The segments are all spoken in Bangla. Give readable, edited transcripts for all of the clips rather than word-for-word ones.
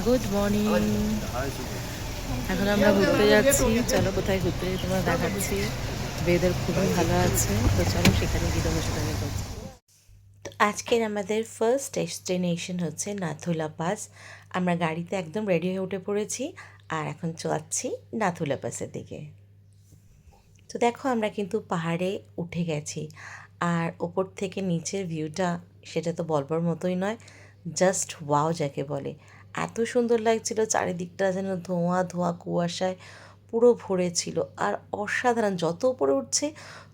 Good morning. এখন আমরা ঘুরতে যাচ্ছি। চলো কোথায় ঘুরতে যাই তোমরা দেখাচ্ছি। ওয়েদার খুবই ভালো আছে, তো চলো সেখানে গিয়ে তোমার সাথে দেখা করছি। তো আজকের আমাদের ফার্স্ট ডেস্টিনেশন হচ্ছে নাথুলা পাস। আমরা গাড়িতে একদম রেডি হয়ে উঠে পড়েছি আর এখন যাচ্ছি নাথুলা পাসের দিকে। তো দেখো আমরা কিন্তু পাহাড়ে উঠে গেছি, আর ওপর থেকে নিচের ভিউটা সেটা তো বলবার মতোই নয়, জাস্ট ওয়াও যাকে বলে। এত সুন্দর লাগছিল, চারিদিকটা যেন ধোঁয়া ধোঁয়া কুয়াশায় পুরো ভরে ছিল। আর অসাধারণ, যত উপরে উঠছে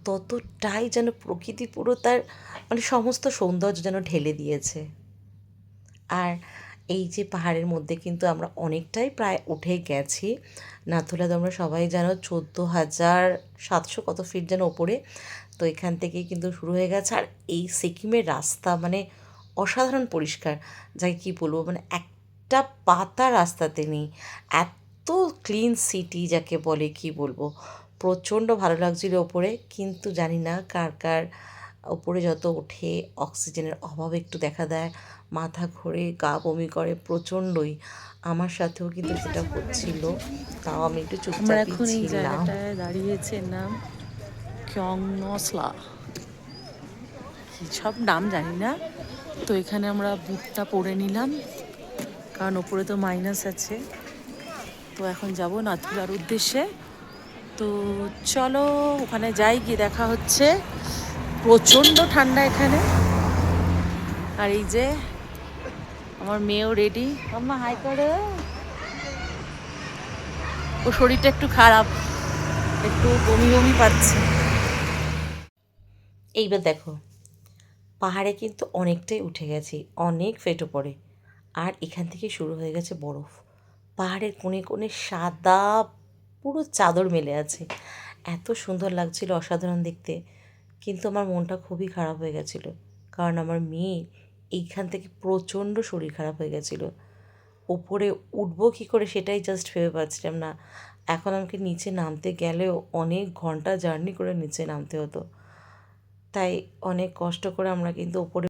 ততটাই যেন প্রকৃতি পুরো তার মানে সমস্ত সৌন্দর্য যেন ঢেলে দিয়েছে। আর এই যে পাহাড়ের মধ্যে কিন্তু আমরা অনেকটাই প্রায় উঠে গেছি। নাথুলা তোমরা সবাই জানো 14,700 কত ফিট যেন ওপরে। তো এখান থেকেই কিন্তু শুরু হয়ে গেছে। আর এই সিকিমের রাস্তা মানে অসাধারণ পরিষ্কার, যাকে কী বলবো, মানে একটা পাতা রাস্তাতে নেই, এত ক্লিন সিটি যাকে বলে কী বলবো। প্রচণ্ড ভালো লাগছিল ওপরে, কিন্তু জানি না কার কার ওপরে যত ওঠে অক্সিজেনের অভাব একটু দেখা দেয়, মাথা ঘোরে, গা বমি করে প্রচণ্ডই। আমার সাথেও কিন্তু সেটা হচ্ছিল, তাও আমি একটু আমরা চুপচাপই এখন এই ছিলাম। জায়গাটায় দাঁড়িয়েছে, নাম ক্যংনসলা, কী সব নাম জানি না। তো এখানে আমরা বুটটা পরে নিলাম, কারণ ওপরে তো মাইনাস আছে। তো এখন যাব নাথুলার উদ্দেশ্যে। তো চলো ওখানে যাই, গিয়ে দেখা হচ্ছে। প্রচণ্ড ঠান্ডা এখানে। আর এই যে আমার মেয়েও রেডি। আম্মা হাই করো। ও শরীরটা একটু খারাপ, একটু বমি বমি পাচ্ছে। এইবার দেখো, পাহাড়ে কিন্তু অনেকটাই উঠে গেছি, অনেক ফেটো পড়ে। আর এখান থেকে শুরু হয়ে গেছে বরফ। পাহাড়ের কোণে কোণে সাদা পুরো চাদর মেলে আছে। এত সুন্দর লাগছিল, অসাধারণ দেখতে। কিন্তু আমার মনটা খুবই খারাপ হয়ে গেছিলো, কারণ আমার মেয়ে এইখান থেকে প্রচণ্ড শরীর খারাপ হয়ে গেছিলো। ওপরে উঠবো কী করে সেটাই জাস্ট ভেবে পাচ্ছিলাম না। এখন আমাকে নিচে নামতে গেলেও অনেক ঘন্টা জার্নি করে নিচে নামতে হতো। তাই অনেক কষ্ট করে আমরা কিন্তু ওপরে